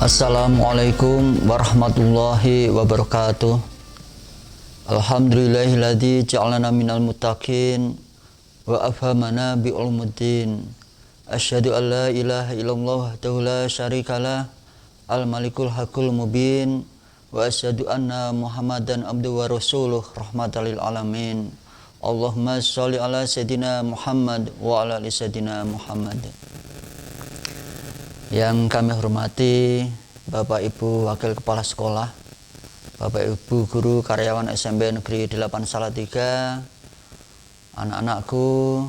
Assalamualaikum warahmatullahi wabarakatuh. Alhamdulillahilladzi ja'alana minal muttaqin wa afhamana bi ulumuddin. Asyhadu an la ilaha illallah wahdahu la syarikalah al malikul haqqul mubin wa asyhadu anna Muhammadan abduhu wa rasuluh rahmatan lil alamin. Allahumma sholli ala sayyidina Muhammad wa ala ali sayyidina Muhammad. Yang kami hormati Bapak Ibu Wakil Kepala Sekolah, Bapak Ibu Guru Karyawan SMP Negeri 8 Salatiga, anak-anakku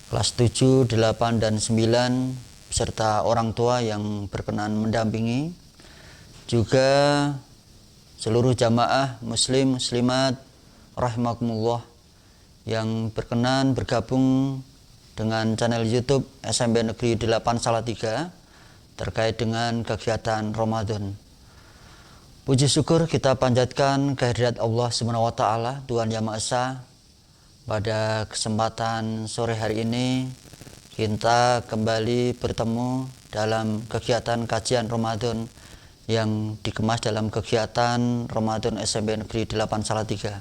kelas 7, 8, dan 9, beserta orang tua yang berkenan mendampingi, juga seluruh jamaah muslim muslimat rahimakumullah yang berkenan bergabung dengan channel YouTube SMP Negeri 8 Salatiga terkait dengan kegiatan Ramadan. Puji syukur kita panjatkan kehadirat Allah Subhanahu wa taala, Tuhan Yang Maha Esa. Pada kesempatan sore hari ini kita kembali bertemu dalam kegiatan kajian Ramadan yang dikemas dalam kegiatan Ramadan SMP Negeri 8 Salatiga.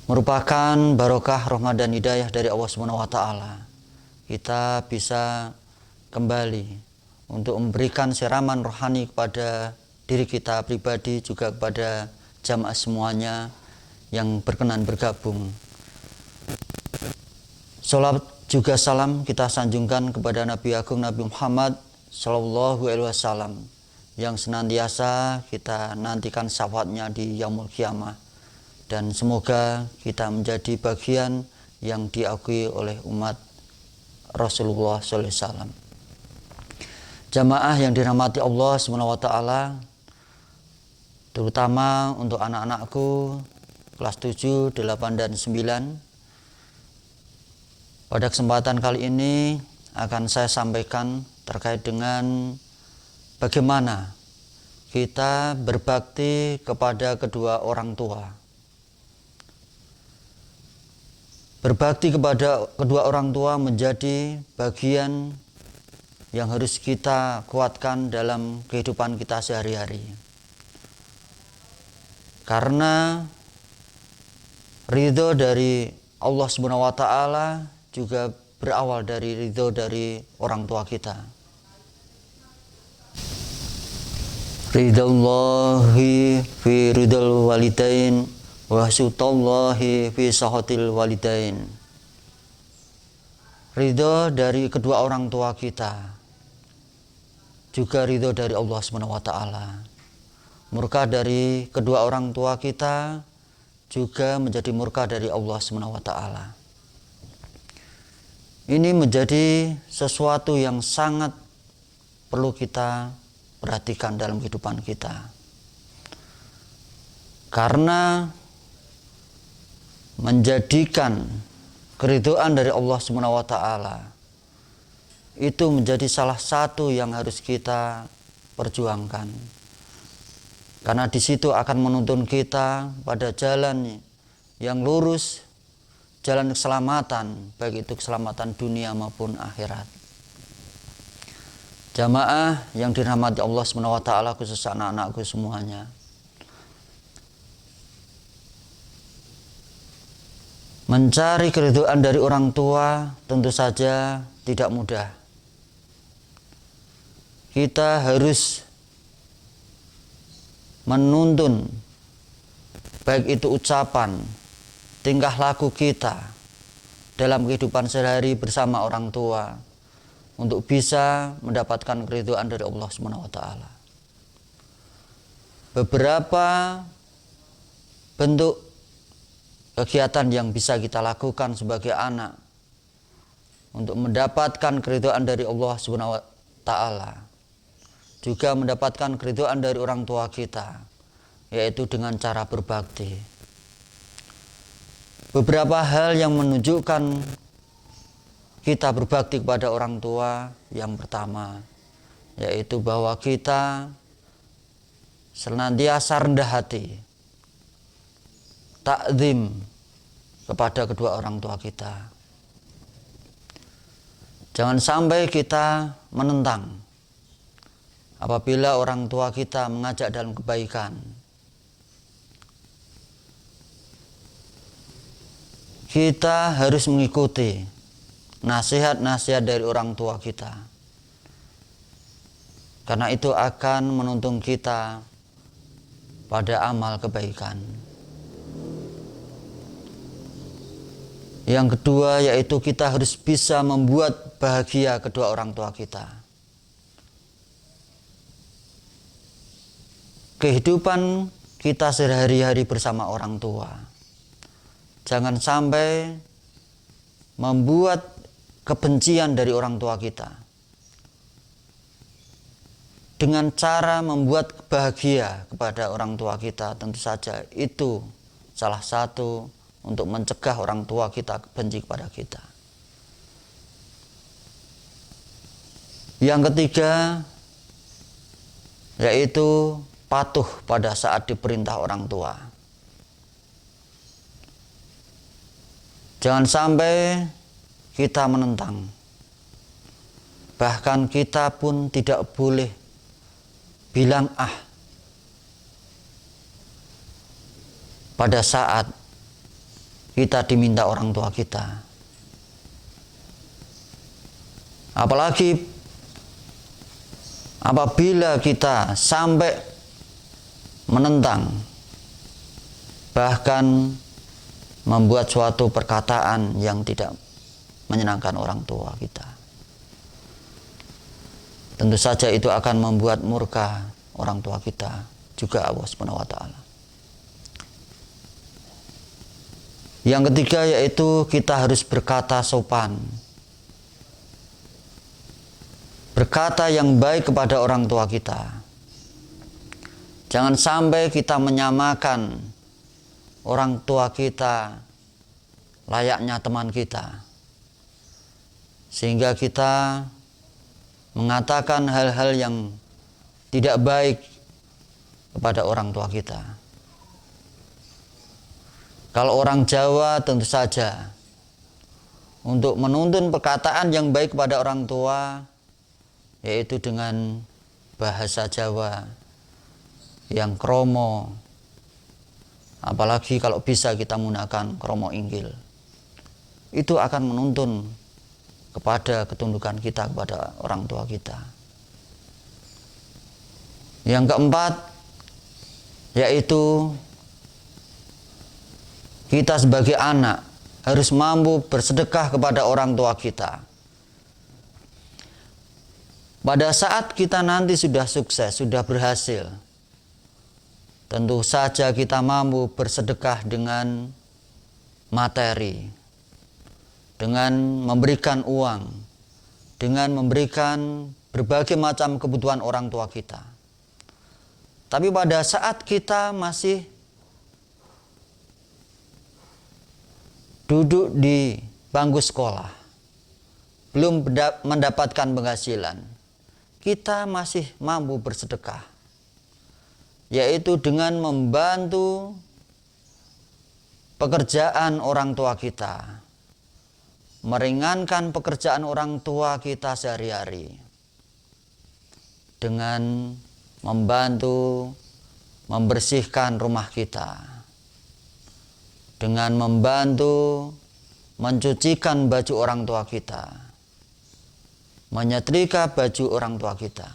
Merupakan barokah rahmat dan hidayah dari Allah Subhanahu wa taala. Kita bisa kembali untuk memberikan siraman rohani kepada diri kita pribadi, juga kepada jamaah semuanya yang berkenan bergabung. Salat juga salam kita sanjungkan kepada Nabi Agung Nabi Muhammad Sallallahu Alaihi Wasallam yang senantiasa kita nantikan syafaatnya di yaumul qiyamah. Dan semoga kita menjadi bagian yang diakui oleh umat Rasulullah SAW. Jamaah yang dirahmati Allah SWT, terutama untuk anak-anakku kelas 7, 8, dan 9. Pada kesempatan kali ini akan saya sampaikan terkait dengan bagaimana kita berbakti kepada kedua orang tua. Berbakti kepada kedua orang tua menjadi bagian yang harus kita kuatkan dalam kehidupan kita sehari-hari. Karena ridho dari Allah Subhanahu wa taala juga berawal dari ridho dari orang tua kita. Ridhallahi fi ridhal walidain wa syutallahi fi sahatil walidain. Ridho dari kedua orang tua kita, juga ridho dari Allah Subhanahu wa taala. Murka dari kedua orang tua kita juga menjadi murka dari Allah Subhanahu wa taala. Ini menjadi sesuatu yang sangat perlu kita perhatikan dalam kehidupan kita. Karena menjadikan keridhaan dari Allah Subhanahu wa taala itu menjadi salah satu yang harus kita perjuangkan. Karena di situ akan menuntun kita pada jalan yang lurus, jalan keselamatan, baik itu keselamatan dunia maupun akhirat. Jamaah yang dirahmati Allah Subhanahu wa taala, khusus anak-anakku semuanya. Mencari keridhaan dari orang tua tentu saja tidak mudah. Kita harus menuntun baik itu ucapan, tingkah laku kita dalam kehidupan sehari-hari bersama orang tua untuk bisa mendapatkan keridhaan dari Allah Subhanahu wa taala. Beberapa bentuk kegiatan yang bisa kita lakukan sebagai anak untuk mendapatkan keridhaan dari Allah Subhanahu wa taala, juga mendapatkan keridhaan dari orang tua kita, yaitu dengan cara berbakti. Beberapa hal yang menunjukkan kita berbakti kepada orang tua, yang pertama yaitu bahwa kita senantiasa rendah hati, takzim kepada kedua orang tua kita. Jangan sampai kita menentang apabila orang tua kita mengajak dalam kebaikan, kita harus mengikuti nasihat-nasihat dari orang tua kita, karena itu akan menuntun kita pada amal kebaikan. Yang kedua yaitu kita harus bisa membuat bahagia kedua orang tua kita. Kehidupan kita sehari-hari bersama orang tua, jangan sampai membuat kebencian dari orang tua kita dengan cara membuat bahagia kepada orang tua kita. Tentu saja itu salah satu untuk mencegah orang tua kita benci kepada kita. Yang ketiga yaitu patuh pada saat diperintah orang tua. Jangan sampai kita menentang. Bahkan kita pun tidak boleh bilang pada saat kita diminta orang tua kita. Apalagi apabila kita sampai menentang, bahkan membuat suatu perkataan yang tidak menyenangkan orang tua kita. Tentu saja itu akan membuat murka orang tua kita, juga Allah Subhanahu wa taala. Yang ketiga yaitu kita harus berkata sopan. Berkata yang baik kepada orang tua kita. Jangan sampai kita menyamakan orang tua kita layaknya teman kita, sehingga kita mengatakan hal-hal yang tidak baik kepada orang tua kita. Kalau orang Jawa tentu saja untuk menuntun perkataan yang baik kepada orang tua yaitu dengan bahasa Jawa yang kromo, apalagi kalau bisa kita menggunakan kromo inggil. Itu akan menuntun kepada ketundukan kita kepada orang tua kita. Yang keempat yaitu kita sebagai anak harus mampu bersedekah kepada orang tua kita. Pada saat kita nanti sudah sukses, sudah berhasil, tentu saja kita mampu bersedekah dengan materi, dengan memberikan uang, dengan memberikan berbagai macam kebutuhan orang tua kita. Tapi pada saat kita masih duduk di bangku sekolah, belum mendapatkan penghasilan, kita masih mampu bersedekah, yaitu dengan membantu pekerjaan orang tua kita, meringankan pekerjaan orang tua kita sehari-hari, dengan membantu membersihkan rumah kita, dengan membantu mencucikan baju orang tua kita, menyetrika baju orang tua kita.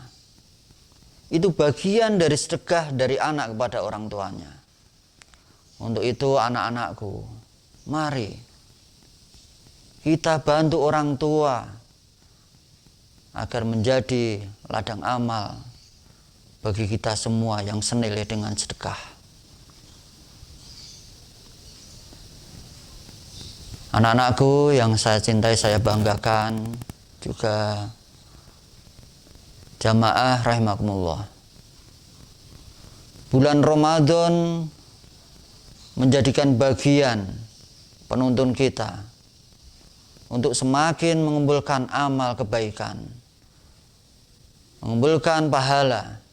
Itu bagian dari sedekah dari anak kepada orang tuanya. Untuk itu anak-anakku, mari kita bantu orang tua agar menjadi ladang amal bagi kita semua yang senilai dengan sedekah. Anak-anakku yang saya cintai, saya banggakan, juga jamaah rahimakumullah. Bulan Ramadan menjadikan bagian penuntun kita untuk semakin mengumpulkan amal kebaikan, mengumpulkan pahala.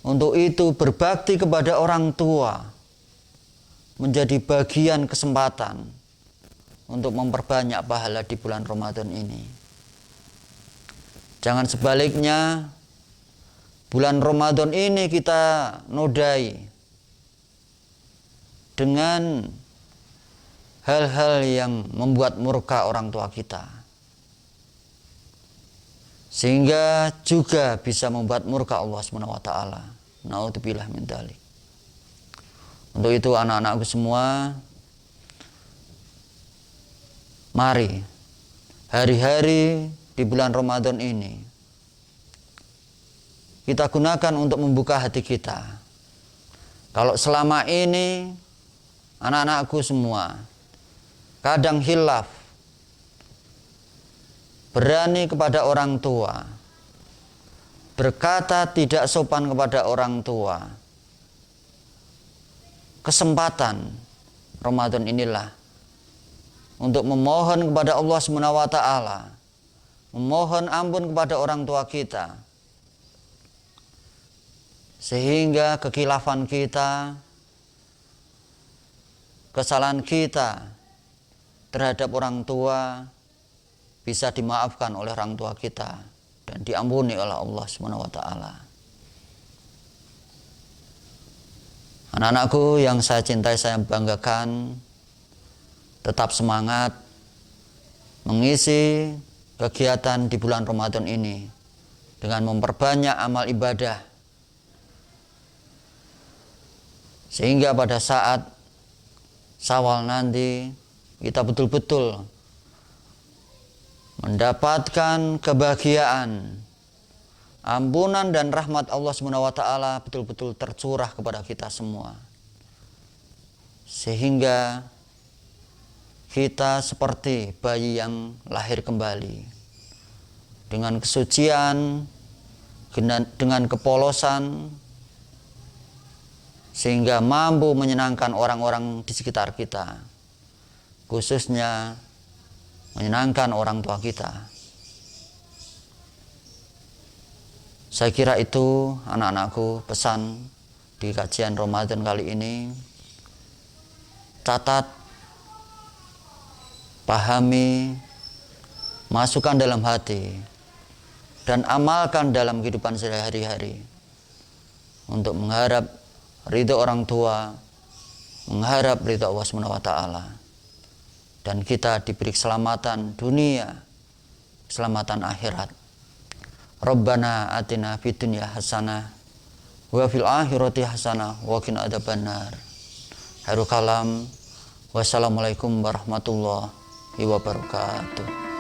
Untuk itu berbakti kepada orang tua menjadi bagian kesempatan untuk memperbanyak pahala di bulan Ramadan ini. Jangan sebaliknya, bulan Ramadan ini kita nodai dengan hal-hal yang membuat murka orang tua kita, sehingga juga bisa membuat murka Allah SWT. Naudzubillah min dzalik. Untuk itu anak-anakku semua, mari hari-hari di bulan Ramadan ini kita gunakan untuk membuka hati kita. Kalau selama ini anak-anakku semua kadang khilaf, berani kepada orang tua, berkata tidak sopan kepada orang tua, kesempatan Ramadan inilah untuk memohon kepada Allah SWT, memohon ampun kepada orang tua kita, sehingga kekhilafan kita, kesalahan kita terhadap orang tua bisa dimaafkan oleh orang tua kita dan diampuni oleh Allah SWT. Anak-anakku yang saya cintai, saya banggakan, tetap semangat mengisi kegiatan di bulan Ramadan ini dengan memperbanyak amal ibadah, sehingga pada saat Syawal nanti kita betul-betul mendapatkan kebahagiaan, ampunan dan rahmat Allah SWT betul-betul tercurah kepada kita semua, sehingga kita seperti bayi yang lahir kembali dengan kesucian, dengan kepolosan, sehingga mampu menyenangkan orang-orang di sekitar kita, khususnya menyenangkan orang tua kita. Saya kira itu anak-anakku pesan di kajian Ramadan kali ini. Catat, pahami, masukkan dalam hati, dan amalkan dalam kehidupan sehari-hari untuk mengharap ridho orang tua, mengharap ridho Allah SWT, dan kita diberi keselamatan dunia, keselamatan akhirat. Rabbana atina fid dunya hasanah wa fil akhirati hasanah wa qina adzabannar. Hairul kalam. Wassalamualaikum warahmatullahi wabarakatuh.